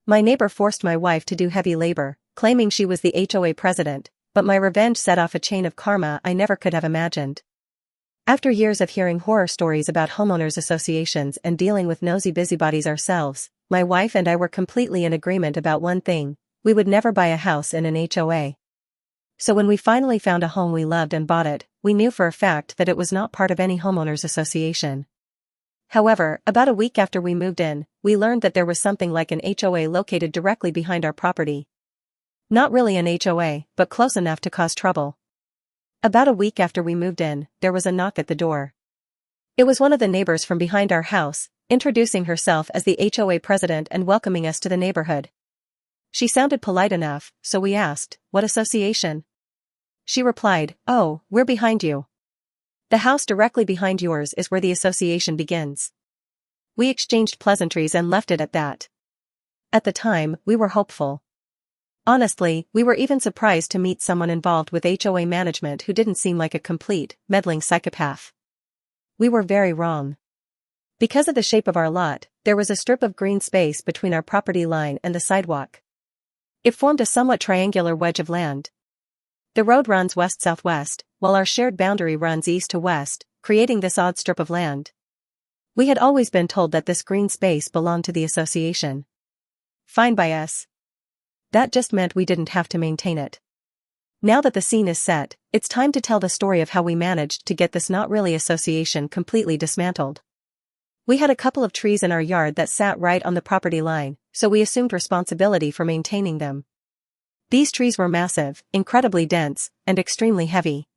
My neighbor forced my wife to do heavy labor, claiming she was the HOA president, but my revenge set off a chain of karma I never could have imagined. After years of hearing horror stories about homeowners associations and dealing with nosy busybodies ourselves, my wife and I were completely in agreement about one thing: we would never buy a house in an HOA. So when we finally found a home we loved and bought it, we knew for a fact that it was not part of any homeowners association. However, about a week after we moved in, we learned that there was something like an HOA located directly behind our property. Not really an HOA, but close enough to cause trouble. About a week after we moved in, there was a knock at the door. It was one of the neighbors from behind our house, introducing herself as the HOA president and welcoming us to the neighborhood. She sounded polite enough, so we asked, "What association?" She replied, "Oh, we're behind you. The house directly behind yours is where the association begins." We exchanged pleasantries and left it at that. At the time, we were hopeful. Honestly, we were even surprised to meet someone involved with HOA management who didn't seem like a complete, meddling psychopath. We were very wrong. Because of the shape of our lot, there was a strip of green space between our property line and the sidewalk. It formed a somewhat triangular wedge of land. The road runs west-southwest, while our shared boundary runs east to west, creating this odd strip of land. We had always been told that this green space belonged to the association. Fine by us. That just meant we didn't have to maintain it. Now that the scene is set, it's time to tell the story of how we managed to get this not really association completely dismantled. We had a couple of trees in our yard that sat right on the property line, so we assumed responsibility for maintaining them. These trees were massive, incredibly dense, and extremely heavy.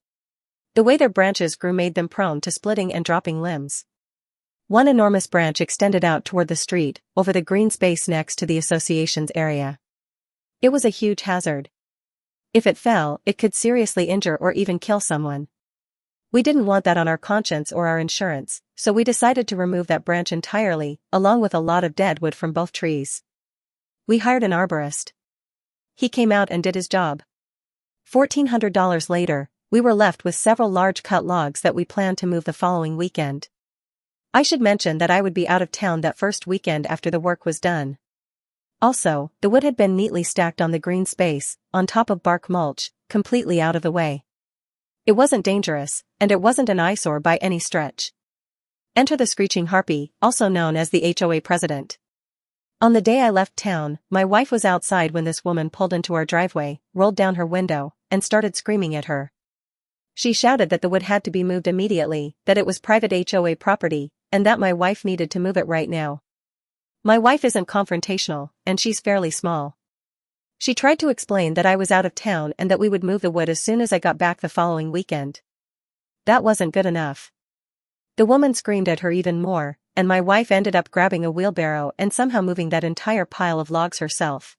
The way their branches grew made them prone to splitting and dropping limbs. One enormous branch extended out toward the street, over the green space next to the association's area. It was a huge hazard. If it fell, it could seriously injure or even kill someone. We didn't want that on our conscience or our insurance, so we decided to remove that branch entirely, along with a lot of dead wood from both trees. We hired an arborist. He came out and did his job. $1,400 later, we were left with several large cut logs that we planned to move the following weekend. I should mention that I would be out of town that first weekend after the work was done. Also, the wood had been neatly stacked on the green space, on top of bark mulch, completely out of the way. It wasn't dangerous, and it wasn't an eyesore by any stretch. Enter the screeching harpy, also known as the HOA president. On the day I left town, my wife was outside when this woman pulled into our driveway, rolled down her window, and started screaming at her. She shouted that the wood had to be moved immediately, that it was private HOA property, and that my wife needed to move it right now. My wife isn't confrontational, and she's fairly small. She tried to explain that I was out of town and that we would move the wood as soon as I got back the following weekend. That wasn't good enough. The woman screamed at her even more, and my wife ended up grabbing a wheelbarrow and somehow moving that entire pile of logs herself.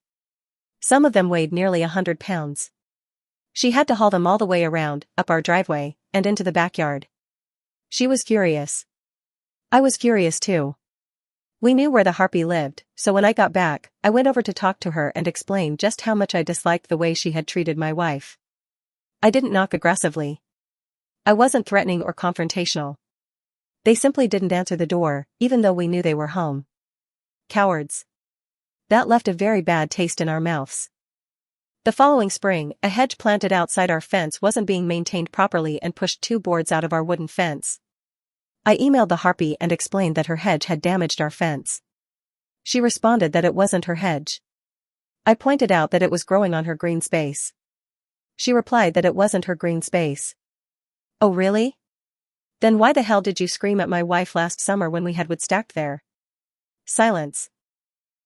Some of them weighed nearly 100 pounds. She had to haul them all the way around, up our driveway, and into the backyard. She was furious. I was furious too. We knew where the harpy lived, so when I got back, I went over to talk to her and explain just how much I disliked the way she had treated my wife. I didn't knock aggressively. I wasn't threatening or confrontational. They simply didn't answer the door, even though we knew they were home. Cowards. That left a very bad taste in our mouths. The following spring, a hedge planted outside our fence wasn't being maintained properly and pushed 2 boards out of our wooden fence. I emailed the harpy and explained that her hedge had damaged our fence. She responded that it wasn't her hedge. I pointed out that it was growing on her green space. She replied that it wasn't her green space. Oh really? Then why the hell did you scream at my wife last summer when we had wood stacked there? Silence.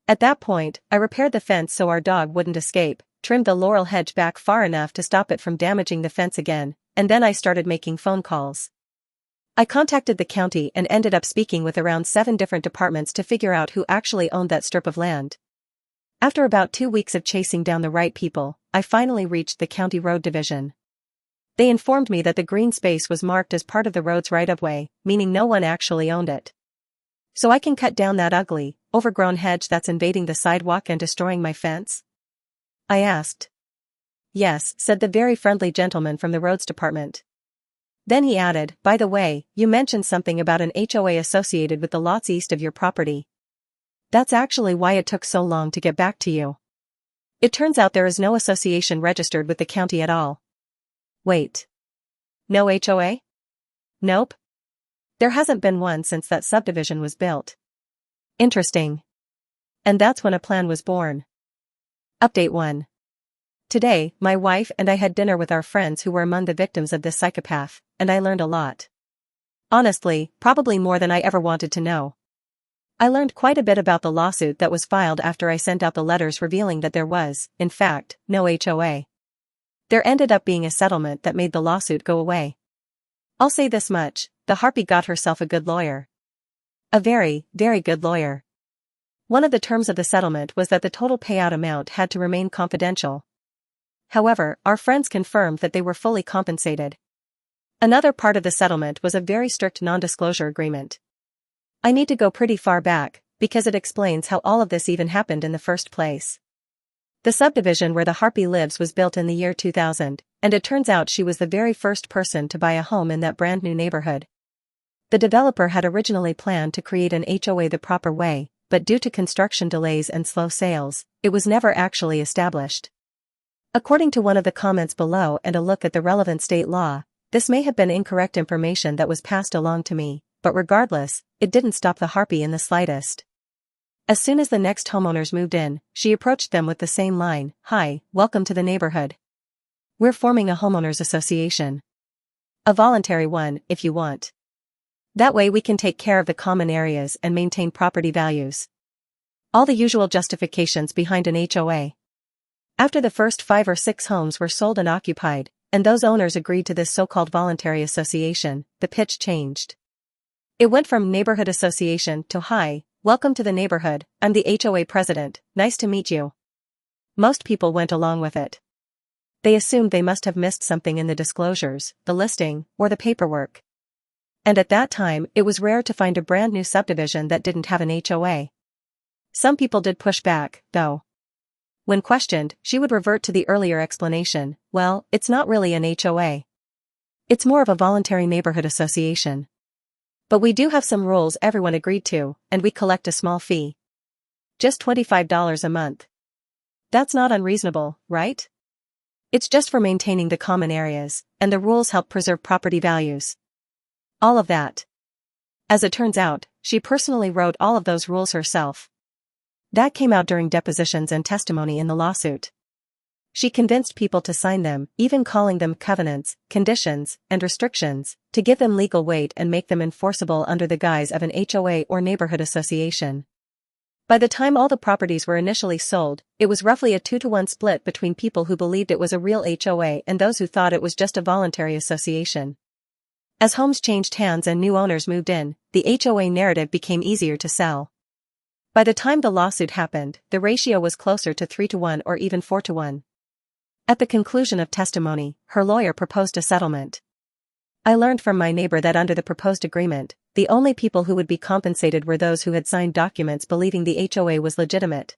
At that point, I repaired the fence so our dog wouldn't escape, trimmed the laurel hedge back far enough to stop it from damaging the fence again, and then I started making phone calls. I contacted the county and ended up speaking with around 7 different departments to figure out who actually owned that strip of land. After about 2 weeks of chasing down the right people, I finally reached the county road division. They informed me that the green space was marked as part of the road's right-of-way, meaning no one actually owned it. So I can cut down that ugly, overgrown hedge that's invading the sidewalk and destroying my fence? I asked. Yes, said the very friendly gentleman from the roads department. Then he added, by the way, you mentioned something about an HOA associated with the lots east of your property. That's actually why it took so long to get back to you. It turns out there is no association registered with the county at all. Wait. No HOA? Nope. There hasn't been one since that subdivision was built. Interesting. And that's when a plan was born. Update 1. Today, my wife and I had dinner with our friends who were among the victims of this psychopath, and I learned a lot. Honestly, probably more than I ever wanted to know. I learned quite a bit about the lawsuit that was filed after I sent out the letters revealing that there was, in fact, no HOA. There ended up being a settlement that made the lawsuit go away. I'll say this much, the harpy got herself a good lawyer. A very, very good lawyer. One of the terms of the settlement was that the total payout amount had to remain confidential. However, our friends confirmed that they were fully compensated. Another part of the settlement was a very strict non-disclosure agreement. I need to go pretty far back, because it explains how all of this even happened in the first place. The subdivision where the harpy lives was built in the year 2000, and it turns out she was the very first person to buy a home in that brand new neighborhood. The developer had originally planned to create an HOA the proper way, but due to construction delays and slow sales, it was never actually established. According to one of the comments below and a look at the relevant state law, this may have been incorrect information that was passed along to me, but regardless, it didn't stop the harpy in the slightest. As soon as the next homeowners moved in, she approached them with the same line, "Hi, welcome to the neighborhood. We're forming a homeowners association. A voluntary one, if you want. That way we can take care of the common areas and maintain property values." All the usual justifications behind an HOA. After the first 5 or 6 homes were sold and occupied, and those owners agreed to this so-called voluntary association, the pitch changed. It went from neighborhood association to "Hi, welcome to the neighborhood, I'm the HOA president, nice to meet you." Most people went along with it. They assumed they must have missed something in the disclosures, the listing, or the paperwork. And at that time, it was rare to find a brand new subdivision that didn't have an HOA. Some people did push back, though. When questioned, she would revert to the earlier explanation, "Well, it's not really an HOA. It's more of a voluntary neighborhood association. But we do have some rules everyone agreed to, and we collect a small fee. Just $25 a month. That's not unreasonable, right? It's just for maintaining the common areas, and the rules help preserve property values." All of that. As it turns out, she personally wrote all of those rules herself. That came out during depositions and testimony in the lawsuit. She convinced people to sign them, even calling them covenants, conditions, and restrictions, to give them legal weight and make them enforceable under the guise of an HOA or neighborhood association. By the time all the properties were initially sold, it was roughly a 2-to-1 split between people who believed it was a real HOA and those who thought it was just a voluntary association. As homes changed hands and new owners moved in, the HOA narrative became easier to sell. By the time the lawsuit happened, the ratio was closer to 3-to-1 or even 4-to-1. At the conclusion of testimony, her lawyer proposed a settlement. I learned from my neighbor that under the proposed agreement, the only people who would be compensated were those who had signed documents believing the HOA was legitimate.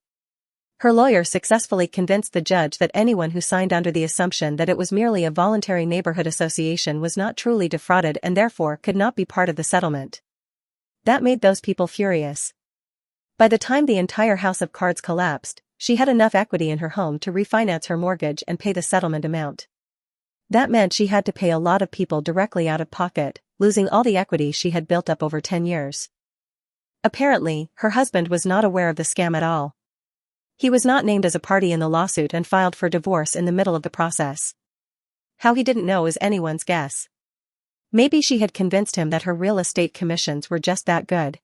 Her lawyer successfully convinced the judge that anyone who signed under the assumption that it was merely a voluntary neighborhood association was not truly defrauded and therefore could not be part of the settlement. That made those people furious. By the time the entire house of cards collapsed, she had enough equity in her home to refinance her mortgage and pay the settlement amount. That meant she had to pay a lot of people directly out of pocket, losing all the equity she had built up over 10 years. Apparently, her husband was not aware of the scam at all. He was not named as a party in the lawsuit and filed for divorce in the middle of the process. How he didn't know is anyone's guess. Maybe she had convinced him that her real estate commissions were just that good.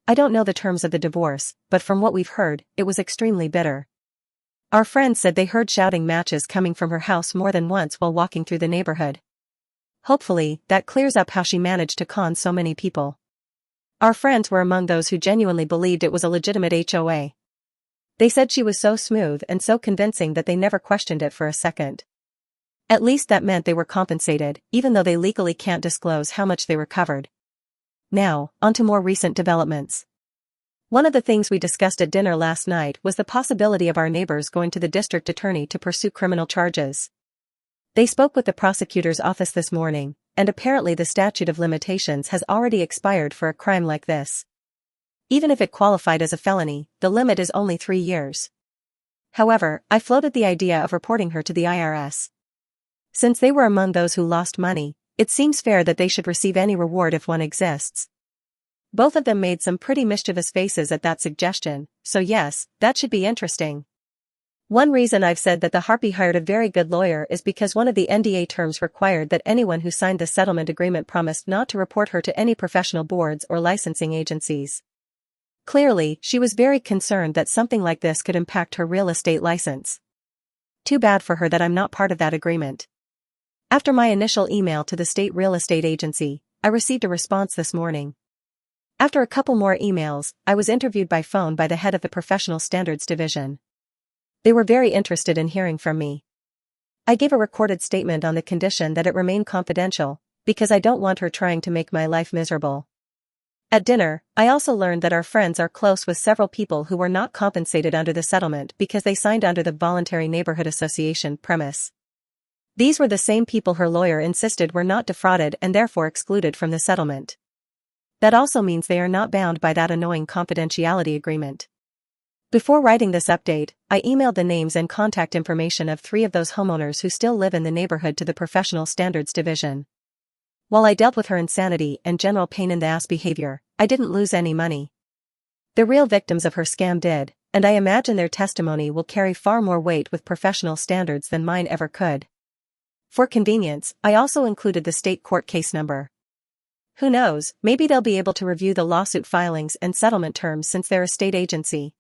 I don't know the terms of the divorce, but from what we've heard, it was extremely bitter. Our friends said they heard shouting matches coming from her house more than once while walking through the neighborhood. Hopefully, that clears up how she managed to con so many people. Our friends were among those who genuinely believed it was a legitimate HOA. They said she was so smooth and so convincing that they never questioned it for a second. At least that meant they were compensated, even though they legally can't disclose how much they recovered. Now, on to more recent developments. One of the things we discussed at dinner last night was the possibility of our neighbors going to the district attorney to pursue criminal charges. They spoke with the prosecutor's office this morning, and apparently the statute of limitations has already expired for a crime like this. Even if it qualified as a felony, the limit is only 3 years. However, I floated the idea of reporting her to the IRS. Since they were among those who lost money, it seems fair that they should receive any reward if one exists. Both of them made some pretty mischievous faces at that suggestion, so yes, that should be interesting. One reason I've said that the Harpy hired a very good lawyer is because one of the NDA terms required that anyone who signed the settlement agreement promised not to report her to any professional boards or licensing agencies. Clearly, she was very concerned that something like this could impact her real estate license. Too bad for her that I'm not part of that agreement. After my initial email to the state real estate agency, I received a response this morning. After a couple more emails, I was interviewed by phone by the head of the Professional Standards Division. They were very interested in hearing from me. I gave a recorded statement on the condition that it remain confidential, because I don't want her trying to make my life miserable. At dinner, I also learned that our friends are close with several people who were not compensated under the settlement because they signed under the Voluntary Neighborhood Association premise. These were the same people her lawyer insisted were not defrauded and therefore excluded from the settlement. That also means they are not bound by that annoying confidentiality agreement. Before writing this update, I emailed the names and contact information of 3 of those homeowners who still live in the neighborhood to the Professional Standards Division. While I dealt with her insanity and general pain-in-the-ass behavior, I didn't lose any money. The real victims of her scam did, and I imagine their testimony will carry far more weight with professional standards than mine ever could. For convenience, I also included the state court case number. Who knows, maybe they'll be able to review the lawsuit filings and settlement terms since they're a state agency.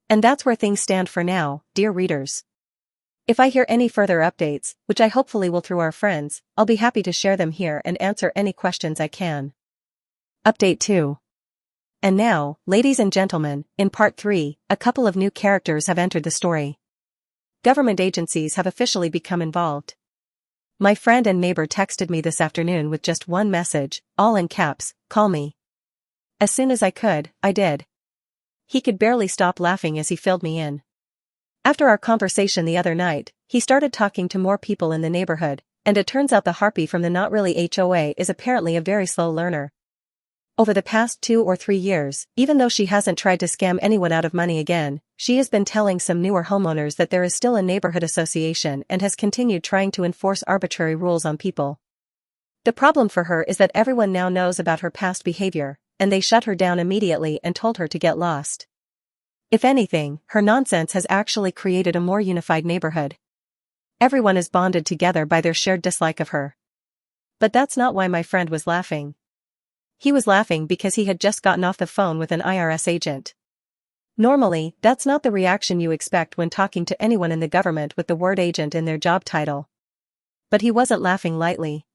And that's where things stand for now, dear readers. If I hear any further updates, which I hopefully will through our friends, I'll be happy to share them here and answer any questions I can. Update 2. And now, ladies and gentlemen, in part 3, a couple of new characters have entered the story. Government agencies have officially become involved. My friend and neighbor texted me this afternoon with just one message, all in caps, "Call me." As soon as I could, I did. He could barely stop laughing as he filled me in. After our conversation the other night, he started talking to more people in the neighborhood, and it turns out the Harpy from the Not Really HOA is apparently a very slow learner. Over the past 2 or 3 years, even though she hasn't tried to scam anyone out of money again, she has been telling some newer homeowners that there is still a neighborhood association and has continued trying to enforce arbitrary rules on people. The problem for her is that everyone now knows about her past behavior, and they shut her down immediately and told her to get lost. If anything, her nonsense has actually created a more unified neighborhood. Everyone is bonded together by their shared dislike of her. But that's not why my friend was laughing. He was laughing because he had just gotten off the phone with an IRS agent. Normally, that's not the reaction you expect when talking to anyone in the government with the word agent in their job title. But he wasn't laughing lightly.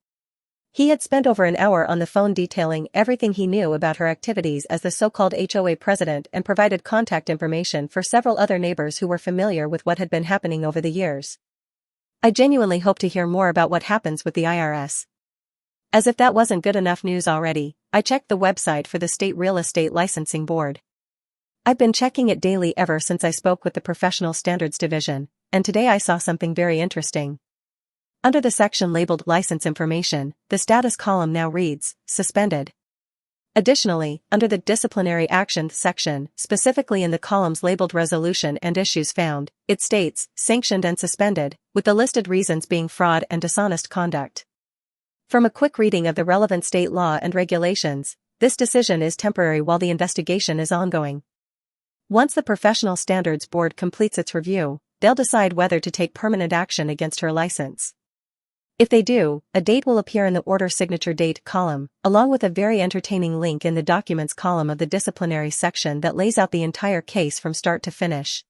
He had spent over an hour on the phone detailing everything he knew about her activities as the so-called HOA president and provided contact information for several other neighbors who were familiar with what had been happening over the years. I genuinely hope to hear more about what happens with the IRS. As if that wasn't good enough news already, I checked the website for the State Real Estate Licensing Board. I've been checking it daily ever since I spoke with the Professional Standards Division, and today I saw something very interesting. Under the section labeled License Information, the status column now reads, Suspended. Additionally, under the Disciplinary Actions section, specifically in the columns labeled Resolution and Issues Found, it states, Sanctioned and Suspended, with the listed reasons being fraud and dishonest conduct. From a quick reading of the relevant state law and regulations, this decision is temporary while the investigation is ongoing. Once the Professional Standards Board completes its review, they'll decide whether to take permanent action against her license. If they do, a date will appear in the Order Signature Date column, along with a very entertaining link in the Documents column of the Disciplinary section that lays out the entire case from start to finish.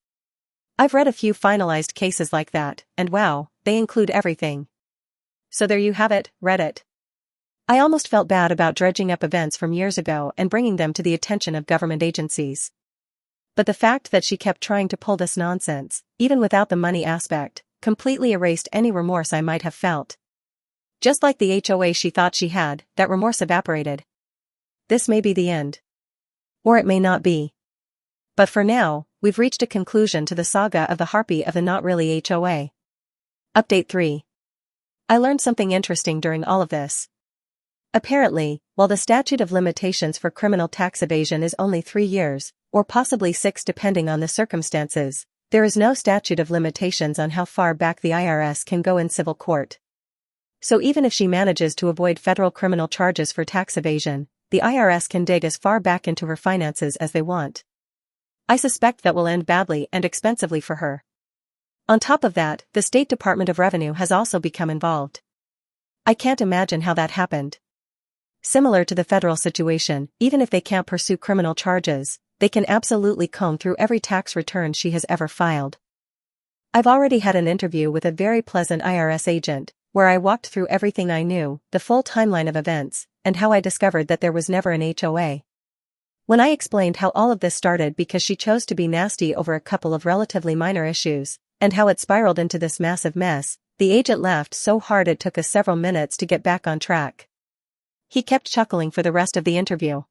I've read a few finalized cases like that, and wow, they include everything. So there you have it, Reddit. I almost felt bad about dredging up events from years ago and bringing them to the attention of government agencies. But the fact that she kept trying to pull this nonsense, even without the money aspect, completely erased any remorse I might have felt. Just like the HOA she thought she had, that remorse evaporated. This may be the end. Or it may not be. But for now, we've reached a conclusion to the saga of the Harpy of the Not Really HOA. Update 3. I learned something interesting during all of this. Apparently, while the statute of limitations for criminal tax evasion is only 3 years, or possibly 6 depending on the circumstances, there is no statute of limitations on how far back the IRS can go in civil court. So even if she manages to avoid federal criminal charges for tax evasion, the IRS can dig as far back into her finances as they want. I suspect that will end badly and expensively for her. On top of that, the State Department of Revenue has also become involved. I can't imagine how that happened. Similar to the federal situation, even if they can't pursue criminal charges, they can absolutely comb through every tax return she has ever filed. I've already had an interview with a very pleasant IRS agent, where I walked through everything I knew, the full timeline of events, and how I discovered that there was never an HOA. When I explained how all of this started because she chose to be nasty over a couple of relatively minor issues, and how it spiraled into this massive mess, the agent laughed so hard it took us several minutes to get back on track. He kept chuckling for the rest of the interview.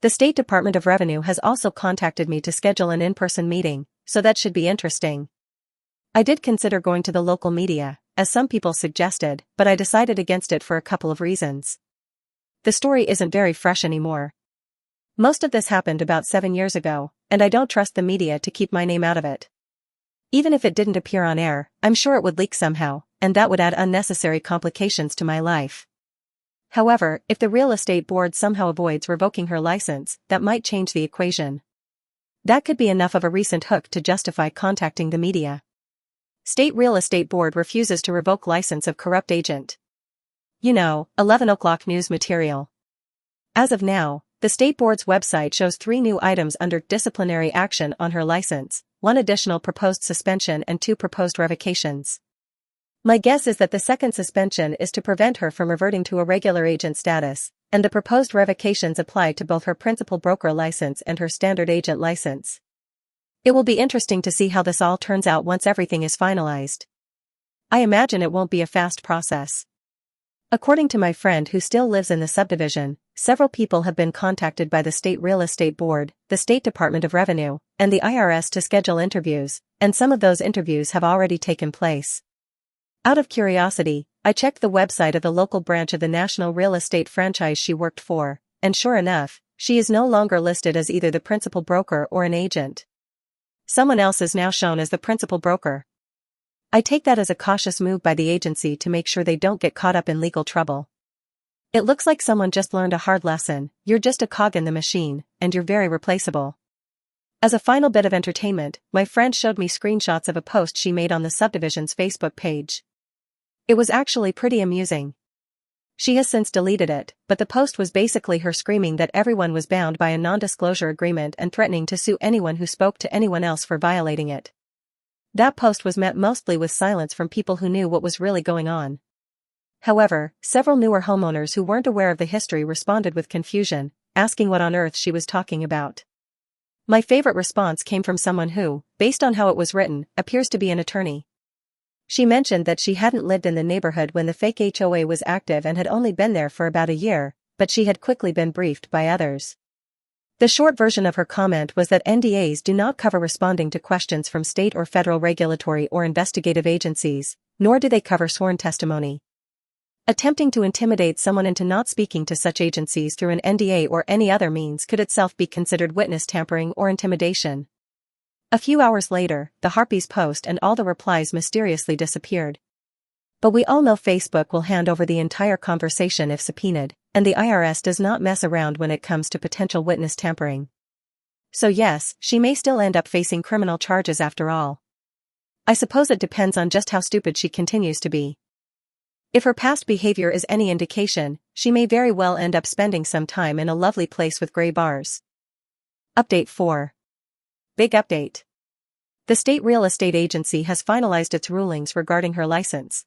The State Department of Revenue has also contacted me to schedule an in-person meeting, so that should be interesting. I did consider going to the local media, as some people suggested, but I decided against it for a couple of reasons. The story isn't very fresh anymore. Most of this happened about 7 years ago, and I don't trust the media to keep my name out of it. Even if it didn't appear on air, I'm sure it would leak somehow, and that would add unnecessary complications to my life. However, if the real estate board somehow avoids revoking her license, that might change the equation. That could be enough of a recent hook to justify contacting the media. State Real Estate Board refuses to revoke license of corrupt agent. 11 o'clock news material. As of now, the state board's website shows 3 new items under disciplinary action on her license, 1 additional proposed suspension and 2 proposed revocations. My guess is that the second suspension is to prevent her from reverting to a regular agent status, and the proposed revocations apply to both her principal broker license and her standard agent license. It will be interesting to see how this all turns out once everything is finalized. I imagine it won't be a fast process. According to my friend who still lives in the subdivision, several people have been contacted by the State Real Estate Board, the State Department of Revenue, and the IRS to schedule interviews, and some of those interviews have already taken place. Out of curiosity, I checked the website of the local branch of the national real estate franchise she worked for, and sure enough, she is no longer listed as either the principal broker or an agent. Someone else is now shown as the principal broker. I take that as a cautious move by the agency to make sure they don't get caught up in legal trouble. It looks like someone just learned a hard lesson: you're just a cog in the machine, and you're very replaceable. As a final bit of entertainment, my friend showed me screenshots of a post she made on the subdivision's Facebook page. It was actually pretty amusing. She has since deleted it, but the post was basically her screaming that everyone was bound by a non-disclosure agreement and threatening to sue anyone who spoke to anyone else for violating it. That post was met mostly with silence from people who knew what was really going on. However, several newer homeowners who weren't aware of the history responded with confusion, asking what on earth she was talking about. My favorite response came from someone who, based on how it was written, appears to be an attorney. She mentioned that she hadn't lived in the neighborhood when the fake HOA was active and had only been there for about a year, but she had quickly been briefed by others. The short version of her comment was that NDAs do not cover responding to questions from state or federal regulatory or investigative agencies, nor do they cover sworn testimony. Attempting to intimidate someone into not speaking to such agencies through an NDA or any other means could itself be considered witness tampering or intimidation. A few hours later, the Harpies post and all the replies mysteriously disappeared. But we all know Facebook will hand over the entire conversation if subpoenaed, and the IRS does not mess around when it comes to potential witness tampering. So yes, she may still end up facing criminal charges after all. I suppose it depends on just how stupid she continues to be. If her past behavior is any indication, she may very well end up spending some time in a lovely place with gray bars. Update 4. Big update. The State Real Estate Agency has finalized its rulings regarding her license.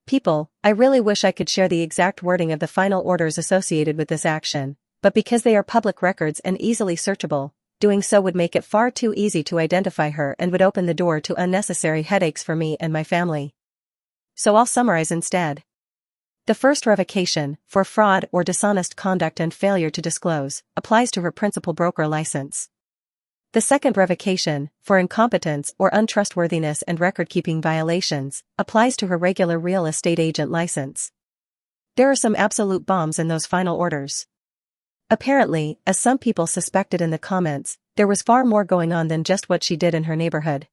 People, I really wish I could share the exact wording of the final orders associated with this action, but because they are public records and easily searchable, doing so would make it far too easy to identify her and would open the door to unnecessary headaches for me and my family. So I'll summarize instead. The first revocation, for fraud or dishonest conduct and failure to disclose, applies to her principal broker license. The second revocation, for incompetence or untrustworthiness and record-keeping violations, applies to her regular real estate agent license. There are some absolute bombs in those final orders. Apparently, as some people suspected in the comments, there was far more going on than just what she did in her neighborhood.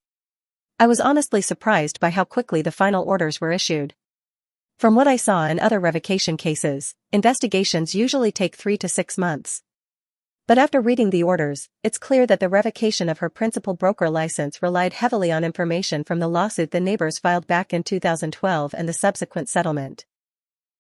I was honestly surprised by how quickly the final orders were issued. From what I saw in other revocation cases, investigations usually take 3 to 6 months. But after reading the orders, it's clear that the revocation of her principal broker license relied heavily on information from the lawsuit the neighbors filed back in 2012 and the subsequent settlement.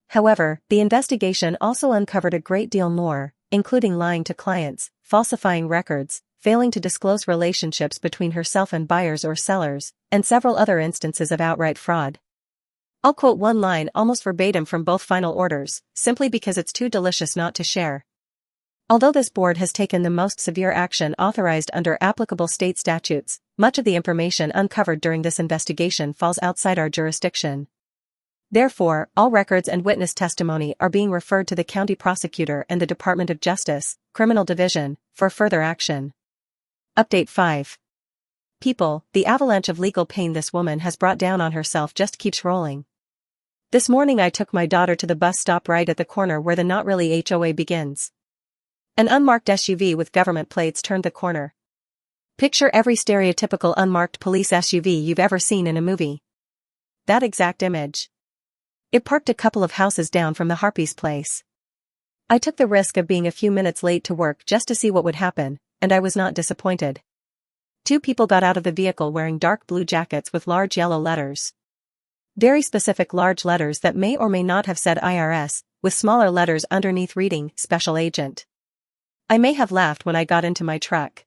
However, the investigation also uncovered a great deal more, including lying to clients, falsifying records, failing to disclose relationships between herself and buyers or sellers, and several other instances of outright fraud. I'll quote one line almost verbatim from both final orders, simply because it's too delicious not to share. Although this board has taken the most severe action authorized under applicable state statutes, much of the information uncovered during this investigation falls outside our jurisdiction. Therefore, all records and witness testimony are being referred to the county prosecutor and the Department of Justice, Criminal Division, for further action. Update 5. People, the avalanche of legal pain this woman has brought down on herself just keeps rolling. This morning I took my daughter to the bus stop right at the corner where the Not Really HOA begins. An unmarked SUV with government plates turned the corner. Picture every stereotypical unmarked police SUV you've ever seen in a movie. That exact image. It parked a couple of houses down from the Harpy's place. I took the risk of being a few minutes late to work just to see what would happen, and I was not disappointed. 2 people got out of the vehicle wearing dark blue jackets with large yellow letters. Very specific large letters that may or may not have said IRS, with smaller letters underneath reading, Special Agent. I may have laughed when I got into my truck.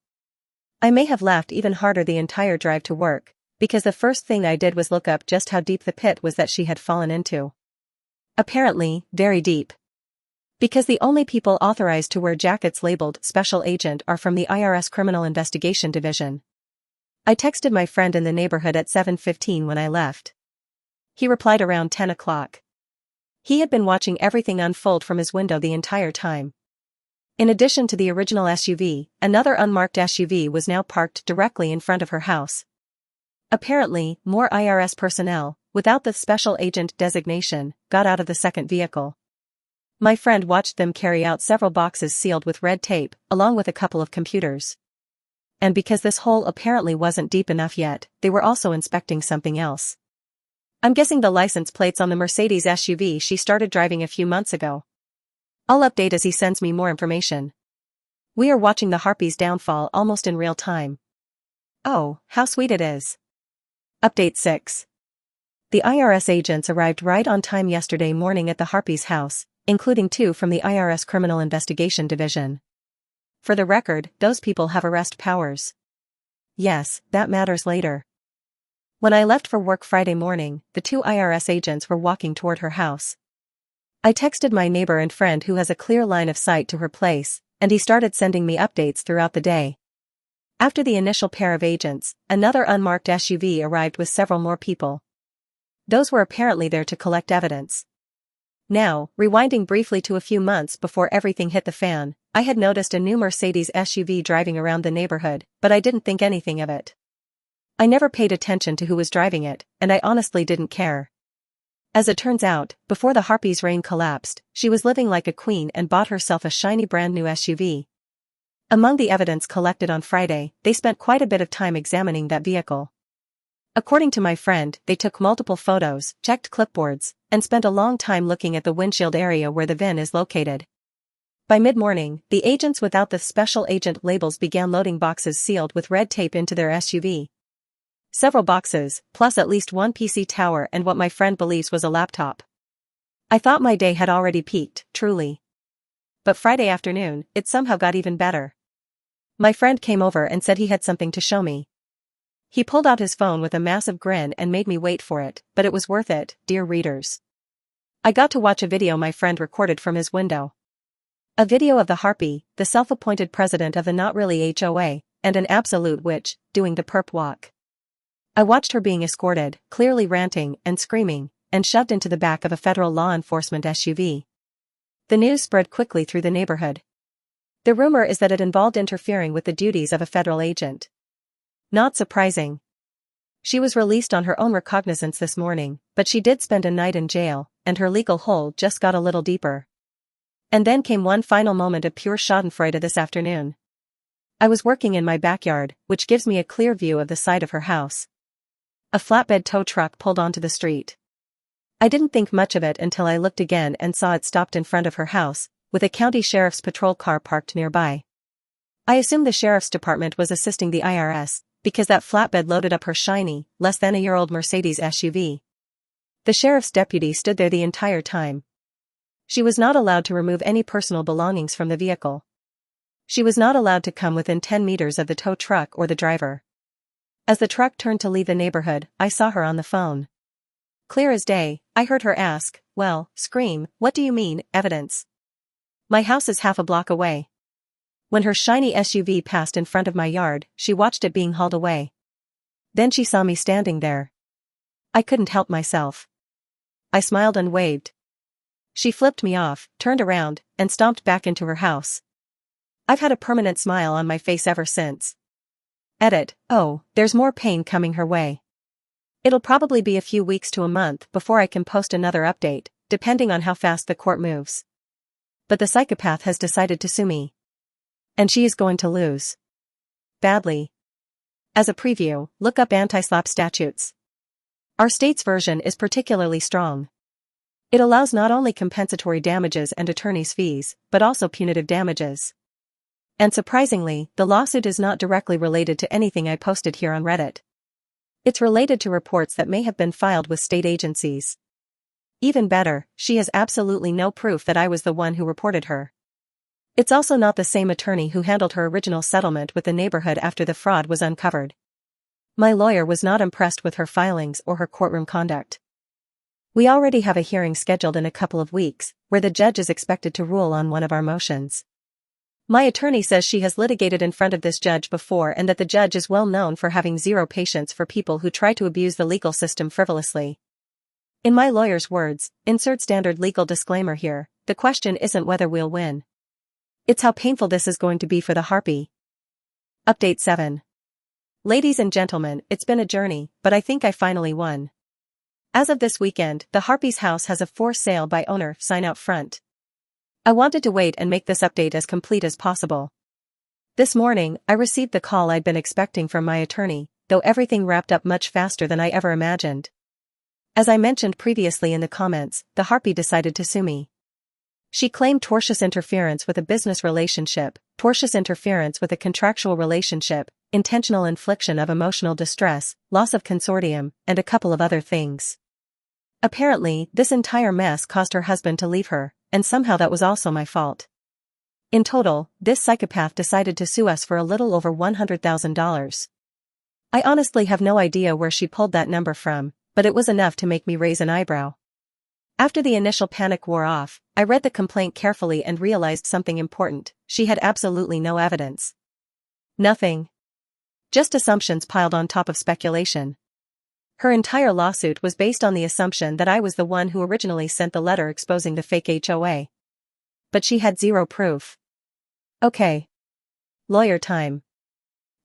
I may have laughed even harder the entire drive to work, because the first thing I did was look up just how deep the pit was that she had fallen into. Apparently, very deep. Because the only people authorized to wear jackets labeled Special Agent are from the IRS Criminal Investigation Division. I texted my friend in the neighborhood at 7:15 when I left. He replied around 10 o'clock. He had been watching everything unfold from his window the entire time. In addition to the original SUV, another unmarked SUV was now parked directly in front of her house. Apparently, more IRS personnel, without the Special Agent designation, got out of the second vehicle. My friend watched them carry out several boxes sealed with red tape, along with a couple of computers. And because this hole apparently wasn't deep enough yet, they were also inspecting something else. I'm guessing the license plates on the Mercedes SUV she started driving a few months ago. I'll update as he sends me more information. We are watching the Harpy's downfall almost in real time. Oh, how sweet it is. Update 6. The IRS agents arrived right on time yesterday morning at the Harpy's house, including 2 from the IRS Criminal Investigation Division. For the record, those people have arrest powers. Yes, that matters later. When I left for work Friday morning, the 2 IRS agents were walking toward her house. I texted my neighbor and friend who has a clear line of sight to her place, and he started sending me updates throughout the day. After the initial pair of agents, another unmarked SUV arrived with several more people. Those were apparently there to collect evidence. Now, rewinding briefly to a few months before everything hit the fan, I had noticed a new Mercedes SUV driving around the neighborhood, but I didn't think anything of it. I never paid attention to who was driving it, and I honestly didn't care. As it turns out, before the Harpy's reign collapsed, she was living like a queen and bought herself a shiny brand new SUV. Among the evidence collected on Friday, they spent quite a bit of time examining that vehicle. According to my friend, they took multiple photos, checked clipboards, and spent a long time looking at the windshield area where the VIN is located. By mid-morning, the agents without the Special Agent labels began loading boxes sealed with red tape into their SUV. Several boxes, plus at least one PC tower and what my friend believes was a laptop. I thought my day had already peaked, truly. But Friday afternoon, it somehow got even better. My friend came over and said he had something to show me. He pulled out his phone with a massive grin and made me wait for it, but it was worth it, dear readers. I got to watch a video my friend recorded from his window. A video of the Harpy, the self-appointed president of the Not Really HOA, and an absolute witch, doing the perp walk. I watched her being escorted, clearly ranting and screaming, and shoved into the back of a federal law enforcement SUV. The news spread quickly through the neighborhood. The rumor is that it involved interfering with the duties of a federal agent. Not surprising. She was released on her own recognizance this morning, but she did spend a night in jail, and her legal hole just got a little deeper. And then came one final moment of pure schadenfreude this afternoon. I was working in my backyard, which gives me a clear view of the side of her house. A flatbed tow truck pulled onto the street. I didn't think much of it until I looked again and saw it stopped in front of her house, with a county sheriff's patrol car parked nearby. I assumed the sheriff's department was assisting the IRS, because that flatbed loaded up her shiny, less than a year old Mercedes SUV. The sheriff's deputy stood there the entire time. She was not allowed to remove any personal belongings from the vehicle. She was not allowed to come within 10 meters of the tow truck or the driver. As the truck turned to leave the neighborhood, I saw her on the phone. Clear as day, I heard her ask, "Well, scream, what do you mean, evidence? My house is half a block away." When her shiny SUV passed in front of my yard, she watched it being hauled away. Then she saw me standing there. I couldn't help myself. I smiled and waved. She flipped me off, turned around, and stomped back into her house. I've had a permanent smile on my face ever since. Edit, oh, there's more pain coming her way. It'll probably be a few weeks to a month before I can post another update, depending on how fast the court moves. But the psychopath has decided to sue me. And she is going to lose. Badly. As a preview, look up anti-SLAPP statutes. Our state's version is particularly strong. It allows not only compensatory damages and attorney's fees, but also punitive damages. And surprisingly, the lawsuit is not directly related to anything I posted here on Reddit. It's related to reports that may have been filed with state agencies. Even better, she has absolutely no proof that I was the one who reported her. It's also not the same attorney who handled her original settlement with the neighborhood after the fraud was uncovered. My lawyer was not impressed with her filings or her courtroom conduct. We already have a hearing scheduled in a couple of weeks, where the judge is expected to rule on one of our motions. My attorney says she has litigated in front of this judge before and that the judge is well known for having zero patience for people who try to abuse the legal system frivolously. In my lawyer's words, insert standard legal disclaimer here, the question isn't whether we'll win. It's how painful this is going to be for the harpy. Update 7. Ladies and gentlemen, it's been a journey, but I think I finally won. As of this weekend, the harpy's house has a for sale by owner sign out front. I wanted to wait and make this update as complete as possible. This morning, I received the call I'd been expecting from my attorney, though everything wrapped up much faster than I ever imagined. As I mentioned previously in the comments, the harpy decided to sue me. She claimed tortious interference with a business relationship, tortious interference with a contractual relationship, intentional infliction of emotional distress, loss of consortium, and a couple of other things. Apparently, this entire mess caused her husband to leave her, and somehow that was also my fault. In total, this psychopath decided to sue us for a little over $100,000. I honestly have no idea where she pulled that number from, but it was enough to make me raise an eyebrow. After the initial panic wore off, I read the complaint carefully and realized something important: she had absolutely no evidence. Nothing. Just assumptions piled on top of speculation. Her entire lawsuit was based on the assumption that I was the one who originally sent the letter exposing the fake HOA. But she had zero proof. Okay. Lawyer time.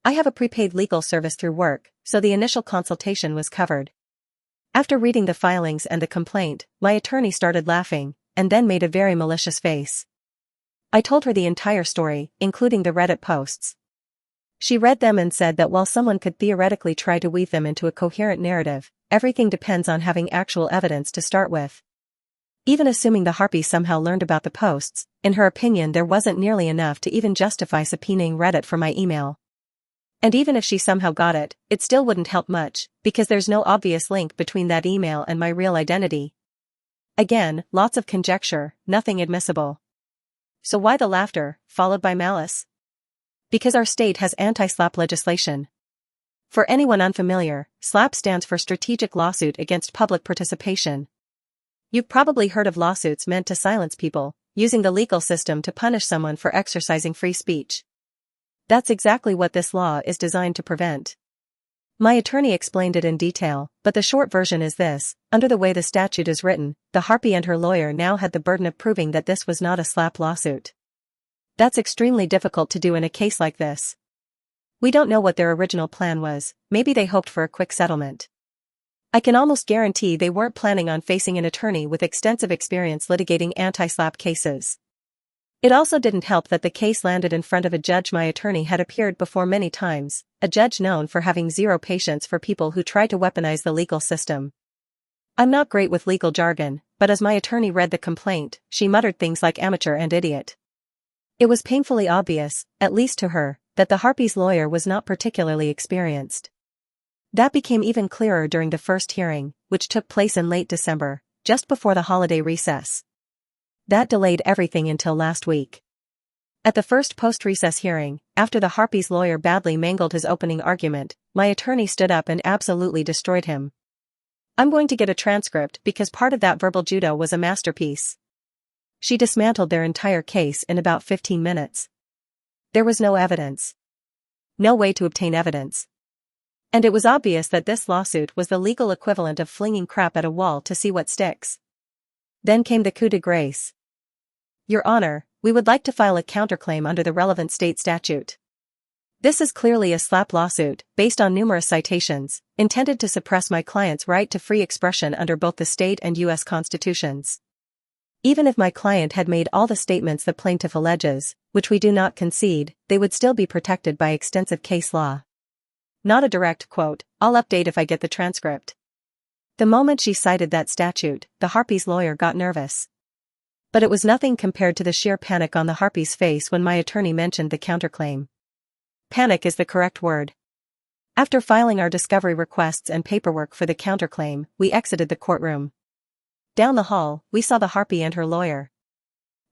I have a prepaid legal service through work, so the initial consultation was covered. After reading the filings and the complaint, my attorney started laughing, and then made a very malicious face. I told her the entire story, including the Reddit posts. She read them and said that while someone could theoretically try to weave them into a coherent narrative, everything depends on having actual evidence to start with. Even assuming the harpy somehow learned about the posts, in her opinion there wasn't nearly enough to even justify subpoenaing Reddit for my email. And even if she somehow got it, it still wouldn't help much, because there's no obvious link between that email and my real identity. Again, lots of conjecture, nothing admissible. So why the laughter, followed by malice? Because our state has anti-SLAPP legislation. For anyone unfamiliar, SLAPP stands for Strategic Lawsuit Against Public Participation. You've probably heard of lawsuits meant to silence people, using the legal system to punish someone for exercising free speech. That's exactly what this law is designed to prevent. My attorney explained it in detail, but the short version is this: under the way the statute is written, the harpy and her lawyer now had the burden of proving that this was not a SLAPP lawsuit. That's extremely difficult to do in a case like this. We don't know what their original plan was, maybe they hoped for a quick settlement. I can almost guarantee they weren't planning on facing an attorney with extensive experience litigating anti-SLAPP cases. It also didn't help that the case landed in front of a judge my attorney had appeared before many times, a judge known for having zero patience for people who try to weaponize the legal system. I'm not great with legal jargon, but as my attorney read the complaint, she muttered things like amateur and idiot. It was painfully obvious, at least to her, that the Harpies' lawyer was not particularly experienced. That became even clearer during the first hearing, which took place in late December, just before the holiday recess. That delayed everything until last week. At the first post-recess hearing, after the Harpies' lawyer badly mangled his opening argument, my attorney stood up and absolutely destroyed him. I'm going to get a transcript because part of that verbal judo was a masterpiece. She dismantled their entire case in about 15 minutes. There was no evidence. No way to obtain evidence. And it was obvious that this lawsuit was the legal equivalent of flinging crap at a wall to see what sticks. Then came the coup de grace. Your Honor, we would like to file a counterclaim under the relevant state statute. This is clearly a SLAPP lawsuit, based on numerous citations, intended to suppress my client's right to free expression under both the state and U.S. constitutions. Even if my client had made all the statements the plaintiff alleges, which we do not concede, they would still be protected by extensive case law. Not a direct quote, I'll update if I get the transcript. The moment she cited that statute, the Harpies' lawyer got nervous. But it was nothing compared to the sheer panic on the Harpies' face when my attorney mentioned the counterclaim. Panic is the correct word. After filing our discovery requests and paperwork for the counterclaim, we exited the courtroom. Down the hall, we saw the Harpy and her lawyer.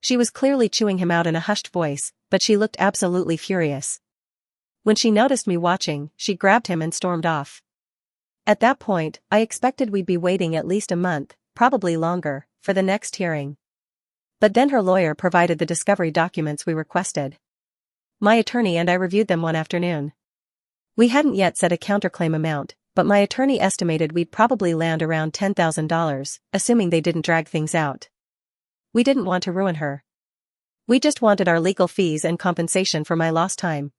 She was clearly chewing him out in a hushed voice, but she looked absolutely furious. When she noticed me watching, she grabbed him and stormed off. At that point, I expected we'd be waiting at least a month, probably longer, for the next hearing. But then her lawyer provided the discovery documents we requested. My attorney and I reviewed them one afternoon. We hadn't yet set a counterclaim amount, but my attorney estimated we'd probably land around $10,000, assuming they didn't drag things out. We didn't want to ruin her. We just wanted our legal fees and compensation for my lost time.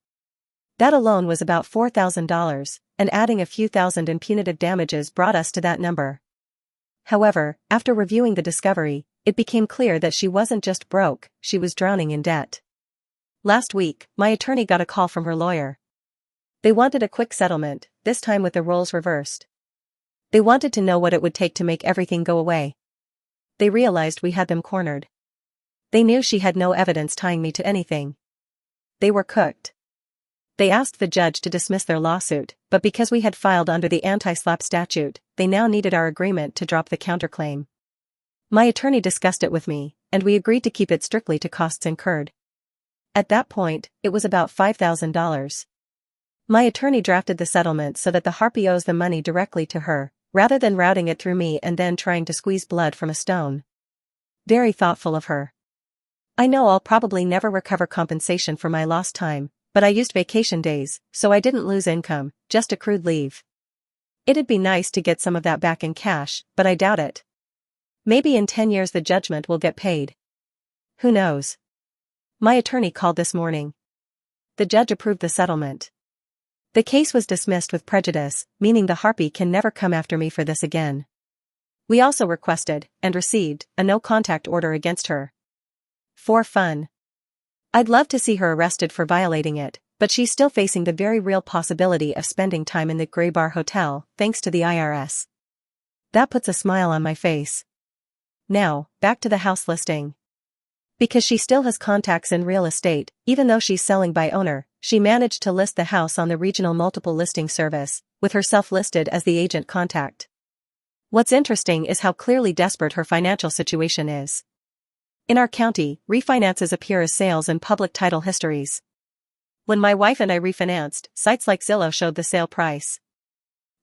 That alone was about $4,000, and adding a few thousand in punitive damages brought us to that number. However, after reviewing the discovery, it became clear that she wasn't just broke, she was drowning in debt. Last week, my attorney got a call from her lawyer. They wanted a quick settlement, this time with the roles reversed. They wanted to know what it would take to make everything go away. They realized we had them cornered. They knew she had no evidence tying me to anything. They were cooked. They asked the judge to dismiss their lawsuit, but because we had filed under the anti-SLAPP statute, they now needed our agreement to drop the counterclaim. My attorney discussed it with me, and we agreed to keep it strictly to costs incurred. At that point, it was about $5,000. My attorney drafted the settlement so that the Harpy owes the money directly to her, rather than routing it through me and then trying to squeeze blood from a stone. Very thoughtful of her. I know I'll probably never recover compensation for my lost time, but I used vacation days, so I didn't lose income, just accrued leave. It'd be nice to get some of that back in cash, but I doubt it. Maybe in 10 years the judgment will get paid. Who knows? My attorney called this morning. The judge approved the settlement. The case was dismissed with prejudice, meaning the Harpy can never come after me for this again. We also requested, and received, a no-contact order against her. For fun. I'd love to see her arrested for violating it, but she's still facing the very real possibility of spending time in the Grey Bar Hotel, thanks to the IRS. That puts a smile on my face. Now, back to the house listing. Because she still has contacts in real estate, even though she's selling by owner, she managed to list the house on the regional multiple listing service, with herself listed as the agent contact. What's interesting is how clearly desperate her financial situation is. In our county, refinances appear as sales in public title histories. When my wife and I refinanced, sites like Zillow showed the sale price.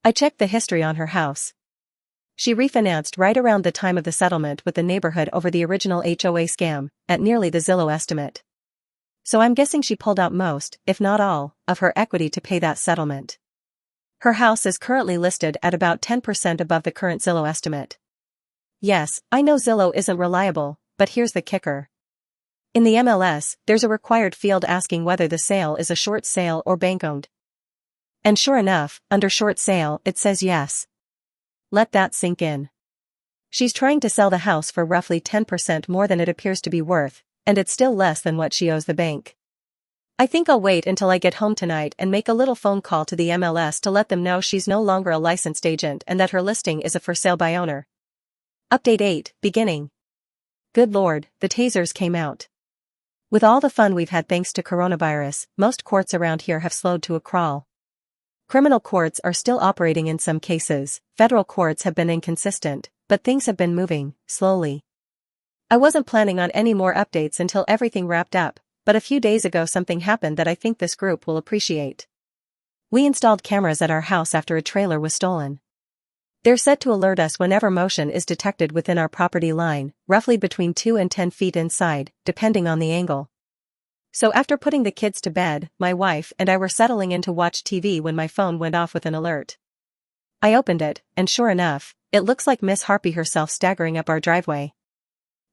I checked the history on her house. She refinanced right around the time of the settlement with the neighborhood over the original HOA scam, at nearly the Zillow estimate. So I'm guessing she pulled out most, if not all, of her equity to pay that settlement. Her house is currently listed at about 10% above the current Zillow estimate. Yes, I know Zillow isn't reliable, but here's the kicker. In the MLS, there's a required field asking whether the sale is a short sale or bank-owned, And sure enough, under short sale, it says yes. Let that sink in. She's trying to sell the house for roughly 10% more than it appears to be worth, and it's still less than what she owes the bank. I think I'll wait until I get home tonight and make a little phone call to the MLS to let them know she's no longer a licensed agent and that her listing is a for sale by owner. Update 8, beginning. Good Lord, the tasers came out. With all the fun we've had thanks to coronavirus, most courts around here have slowed to a crawl. Criminal courts are still operating in some cases, federal courts have been inconsistent, but things have been moving, slowly. I wasn't planning on any more updates until everything wrapped up, but a few days ago something happened that I think this group will appreciate. We installed cameras at our house after a trailer was stolen. They're set to alert us whenever motion is detected within our property line, roughly between 2 and 10 feet inside, depending on the angle. So after putting the kids to bed, my wife and I were settling in to watch TV when my phone went off with an alert. I opened it, and sure enough, it looks like Miss Harpy herself staggering up our driveway.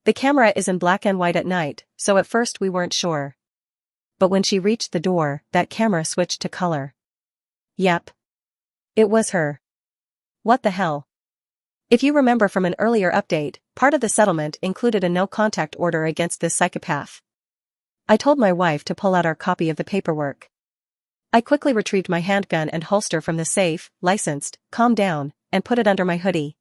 The camera is in black and white at night, so at first we weren't sure. But when she reached the door, that camera switched to color. Yep. It was her. What the hell? If you remember from an earlier update, part of the settlement included a no-contact order against this psychopath. I told my wife to pull out our copy of the paperwork. I quickly retrieved my handgun and holster from the safe, licensed, calmed down, and put it under my hoodie.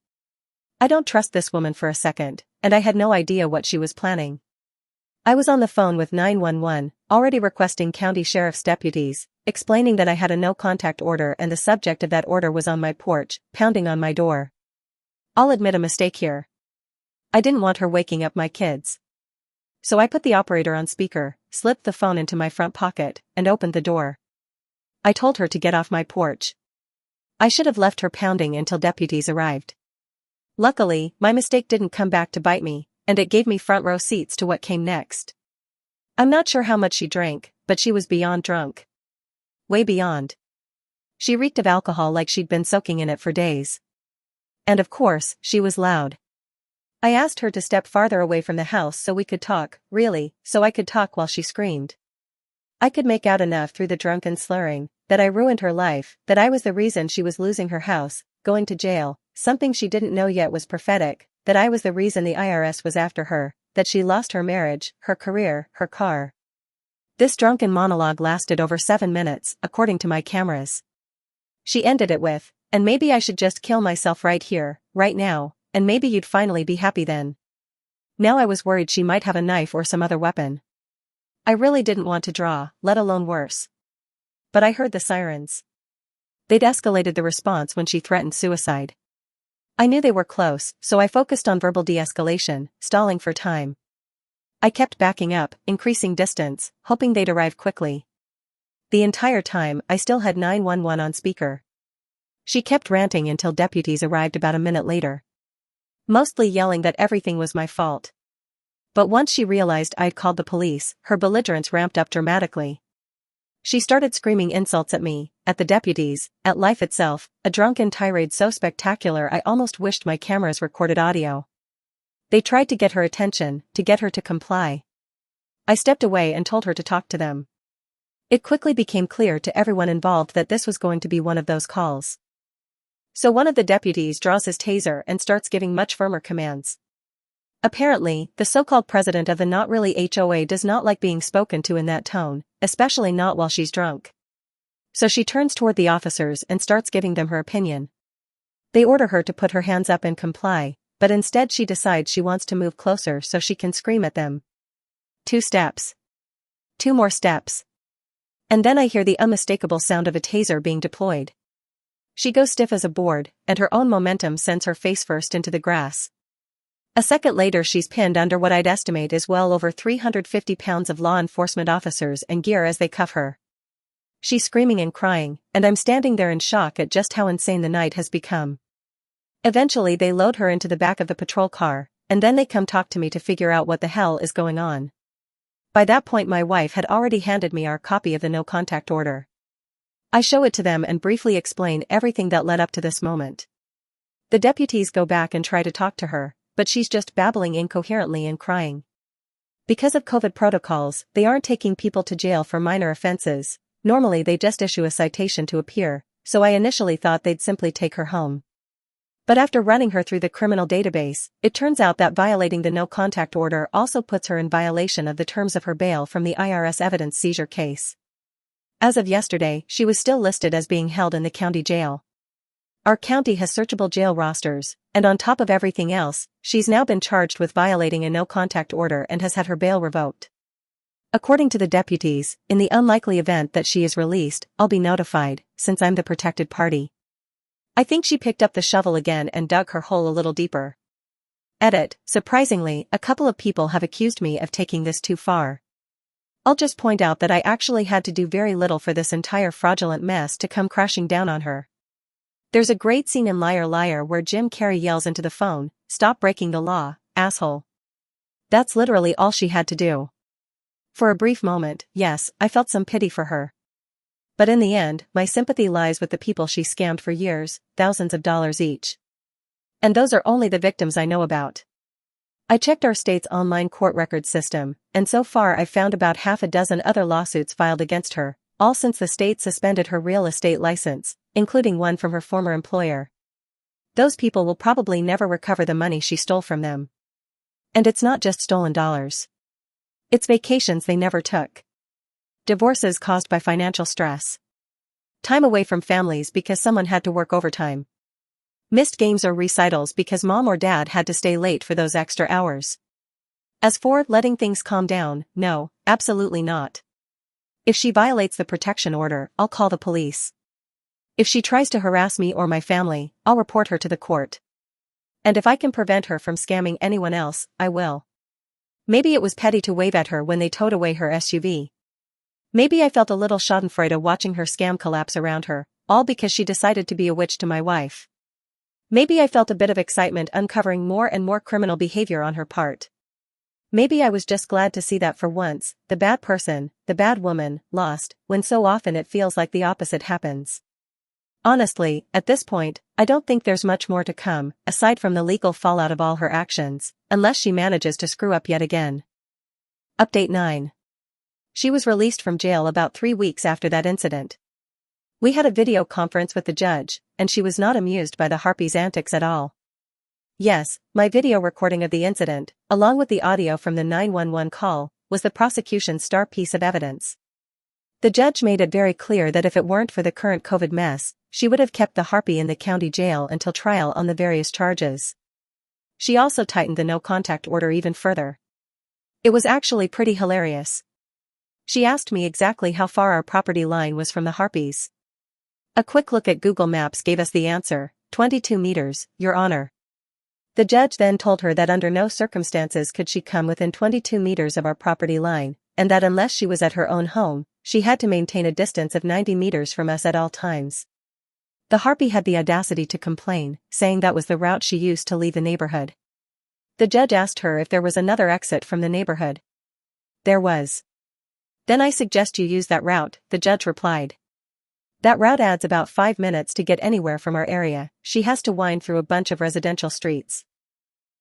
I don't trust this woman for a second, and I had no idea what she was planning. I was on the phone with 911, already requesting county sheriff's deputies, explaining that I had a no-contact order and the subject of that order was on my porch, pounding on my door. I'll admit a mistake here. I didn't want her waking up my kids. So I put the operator on speaker, slipped the phone into my front pocket, and opened the door. I told her to get off my porch. I should have left her pounding until deputies arrived. Luckily, my mistake didn't come back to bite me, and it gave me front row seats to what came next. I'm not sure how much she drank, but she was beyond drunk. Way beyond. She reeked of alcohol like she'd been soaking in it for days. And of course, she was loud. I asked her to step farther away from the house so we could talk, really, so I could talk while she screamed. I could make out enough through the drunken slurring, that I ruined her life, that I was the reason she was losing her house, going to jail, something she didn't know yet was prophetic, that I was the reason the IRS was after her, that she lost her marriage, her career, her car. This drunken monologue lasted over 7 minutes, according to my cameras. She ended it with, "And maybe I should just kill myself right here, right now, and maybe you'd finally be happy then." Now I was worried she might have a knife or some other weapon. I really didn't want to draw, let alone worse. But I heard the sirens. They'd escalated the response when she threatened suicide. I knew they were close, so I focused on verbal de-escalation, stalling for time. I kept backing up, increasing distance, hoping they'd arrive quickly. The entire time, I still had 911 on speaker. She kept ranting until deputies arrived about a minute later. Mostly yelling that everything was my fault. But once she realized I'd called the police, her belligerence ramped up dramatically. She started screaming insults at me, at the deputies, at life itself, a drunken tirade so spectacular I almost wished my cameras recorded audio. They tried to get her attention, to get her to comply. I stepped away and told her to talk to them. It quickly became clear to everyone involved that this was going to be one of those calls. So one of the deputies draws his taser and starts giving much firmer commands. Apparently, the so-called president of the not really HOA does not like being spoken to in that tone, especially not while she's drunk. So she turns toward the officers and starts giving them her opinion. They order her to put her hands up and comply, but instead she decides she wants to move closer so she can scream at them. 2 steps. 2 more steps. And then I hear the unmistakable sound of a taser being deployed. She goes stiff as a board, and her own momentum sends her face first into the grass. A second later she's pinned under what I'd estimate is well over 350 pounds of law enforcement officers and gear as they cuff her. She's screaming and crying, and I'm standing there in shock at just how insane the night has become. Eventually they load her into the back of the patrol car, and then they come talk to me to figure out what the hell is going on. By that point my wife had already handed me our copy of the no-contact order. I show it to them and briefly explain everything that led up to this moment. The deputies go back and try to talk to her, but she's just babbling incoherently and crying. Because of COVID protocols, they aren't taking people to jail for minor offenses, Normally they just issue a citation to appear, so I initially thought they'd simply take her home. But after running her through the criminal database, it turns out that violating the no-contact order also puts her in violation of the terms of her bail from the IRS evidence seizure case. As of yesterday, she was still listed as being held in the county jail. Our county has searchable jail rosters, and on top of everything else, she's now been charged with violating a no-contact order and has had her bail revoked. According to the deputies, in the unlikely event that she is released, I'll be notified, since I'm the protected party. I think she picked up the shovel again and dug her hole a little deeper. Edit. Surprisingly, a couple of people have accused me of taking this too far. I'll just point out that I actually had to do very little for this entire fraudulent mess to come crashing down on her. There's a great scene in Liar Liar where Jim Carrey yells into the phone, "Stop breaking the law, asshole." That's literally all she had to do. For a brief moment, yes, I felt some pity for her. But in the end, my sympathy lies with the people she scammed for years, thousands of dollars each. And those are only the victims I know about. I checked our state's online court record system, and so far I've found about half a dozen other lawsuits filed against her, all since the state suspended her real estate license, including one from her former employer. Those people will probably never recover the money she stole from them. And it's not just stolen dollars. It's vacations they never took. Divorces caused by financial stress. Time away from families because someone had to work overtime. Missed games or recitals because mom or dad had to stay late for those extra hours. As for letting things calm down, no, absolutely not. If she violates the protection order, I'll call the police. If she tries to harass me or my family, I'll report her to the court. And if I can prevent her from scamming anyone else, I will. Maybe it was petty to wave at her when they towed away her SUV. Maybe I felt a little schadenfreude watching her scam collapse around her, all because she decided to be a witch to my wife. Maybe I felt a bit of excitement uncovering more and more criminal behavior on her part. Maybe I was just glad to see that for once, the bad person, the bad woman, lost, when so often it feels like the opposite happens. Honestly, at this point, I don't think there's much more to come, aside from the legal fallout of all her actions, unless she manages to screw up yet again. Update 9. She was released from jail about 3 weeks after that incident. We had a video conference with the judge, and she was not amused by the harpy's antics at all. Yes, my video recording of the incident, along with the audio from the 911 call, was the prosecution's star piece of evidence. The judge made it very clear that if it weren't for the current COVID mess, she would have kept the harpy in the county jail until trial on the various charges. She also tightened the no-contact order even further. It was actually pretty hilarious. She asked me exactly how far our property line was from the harpies. A quick look at Google Maps gave us the answer, 22 meters, Your Honor. The judge then told her that under no circumstances could she come within 22 meters of our property line, and that unless she was at her own home, she had to maintain a distance of 90 meters from us at all times. The harpy had the audacity to complain, saying that was the route she used to leave the neighborhood. The judge asked her if there was another exit from the neighborhood. There was. Then I suggest you use that route, the judge replied. That route adds about 5 minutes to get anywhere from our area. She has to wind through a bunch of residential streets.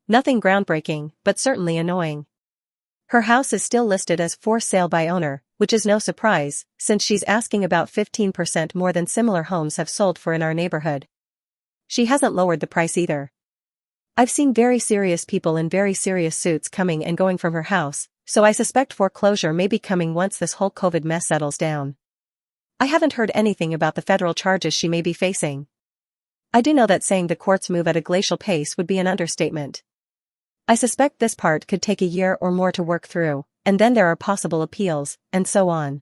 Nothing groundbreaking, but certainly annoying. Her house is still listed as for sale by owner, which is no surprise, since she's asking about 15% more than similar homes have sold for in our neighborhood. She hasn't lowered the price either. I've seen very serious people in very serious suits coming and going from her house, so I suspect foreclosure may be coming once this whole COVID mess settles down. I haven't heard anything about the federal charges she may be facing. I do know that saying the courts move at a glacial pace would be an understatement. I suspect this part could take a year or more to work through, and then there are possible appeals, and so on.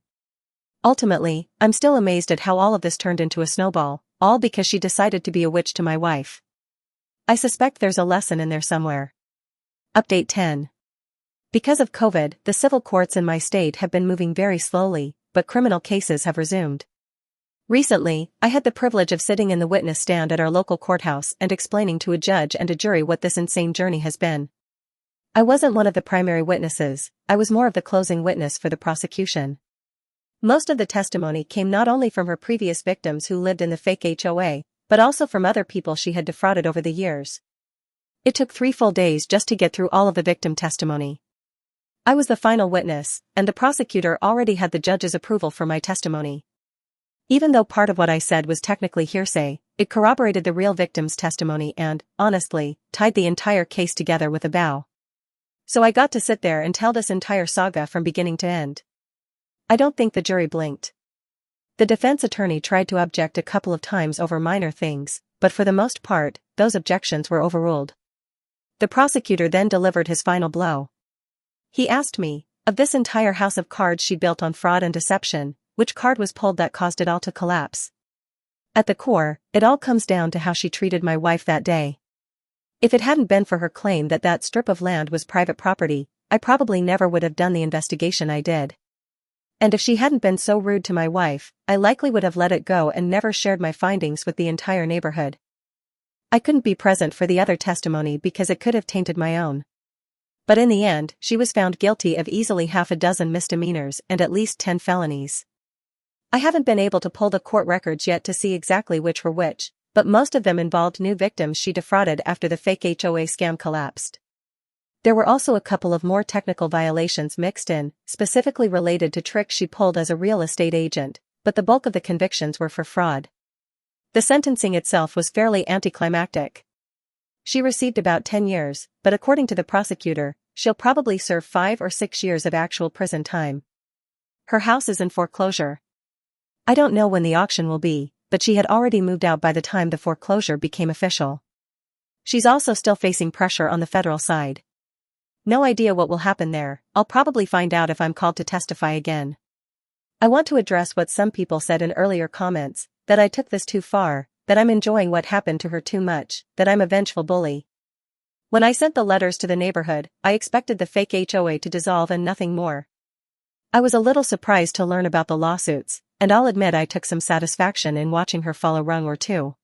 Ultimately, I'm still amazed at how all of this turned into a snowball, all because she decided to be a witch to my wife. I suspect there's a lesson in there somewhere. Update 10. Because of COVID, the civil courts in my state have been moving very slowly, but criminal cases have resumed. Recently, I had the privilege of sitting in the witness stand at our local courthouse and explaining to a judge and a jury what this insane journey has been. I wasn't one of the primary witnesses, I was more of the closing witness for the prosecution. Most of the testimony came not only from her previous victims who lived in the fake HOA, but also from other people she had defrauded over the years. It took 3 full days just to get through all of the victim testimony. I was the final witness, and the prosecutor already had the judge's approval for my testimony. Even though part of what I said was technically hearsay, it corroborated the real victim's testimony and, honestly, tied the entire case together with a bow. So I got to sit there and tell this entire saga from beginning to end. I don't think the jury blinked. The defense attorney tried to object a couple of times over minor things, but for the most part, those objections were overruled. The prosecutor then delivered his final blow. He asked me, of this entire house of cards she built on fraud and deception, which card was pulled that caused it all to collapse? At the core, it all comes down to how she treated my wife that day. If it hadn't been for her claim that that strip of land was private property, I probably never would have done the investigation I did. And if she hadn't been so rude to my wife, I likely would have let it go and never shared my findings with the entire neighborhood. I couldn't be present for the other testimony because it could have tainted my own. But in the end, she was found guilty of easily half a dozen misdemeanors and at least 10 felonies. I haven't been able to pull the court records yet to see exactly which were which, but most of them involved new victims she defrauded after the fake HOA scam collapsed. There were also a couple of more technical violations mixed in, specifically related to tricks she pulled as a real estate agent, but the bulk of the convictions were for fraud. The sentencing itself was fairly anticlimactic. She received about 10 years, but according to the prosecutor, she'll probably serve 5 or 6 years of actual prison time. Her house is in foreclosure. I don't know when the auction will be, but she had already moved out by the time the foreclosure became official. She's also still facing pressure on the federal side. No idea what will happen there. I'll probably find out if I'm called to testify again. I want to address what some people said in earlier comments, that I took this too far, that I'm enjoying what happened to her too much, that I'm a vengeful bully. When I sent the letters to the neighborhood, I expected the fake HOA to dissolve and nothing more. I was a little surprised to learn about the lawsuits, and I'll admit I took some satisfaction in watching her fall a rung or two.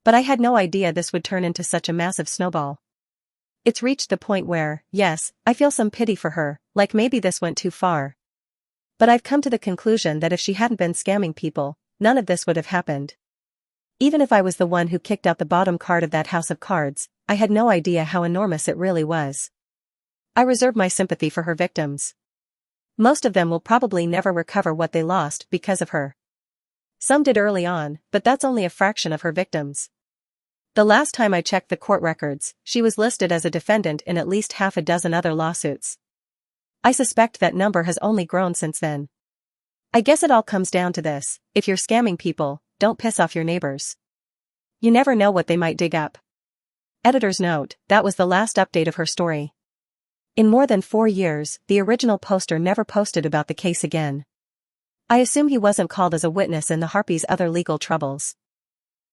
But I had no idea this would turn into such a massive snowball. It's reached the point where, yes, I feel some pity for her, like maybe this went too far. But I've come to the conclusion that if she hadn't been scamming people, none of this would have happened. Even if I was the one who kicked out the bottom card of that house of cards, I had no idea how enormous it really was. I reserve my sympathy for her victims. Most of them will probably never recover what they lost because of her. Some did early on, but that's only a fraction of her victims. The last time I checked the court records, she was listed as a defendant in at least half a dozen other lawsuits. I suspect that number has only grown since then. I guess it all comes down to this: if you're scamming people, don't piss off your neighbors. You never know what they might dig up. Editor's note: that was the last update of her story. In more than 4 years, the original poster never posted about the case again. I assume he wasn't called as a witness in the Harpy's other legal troubles.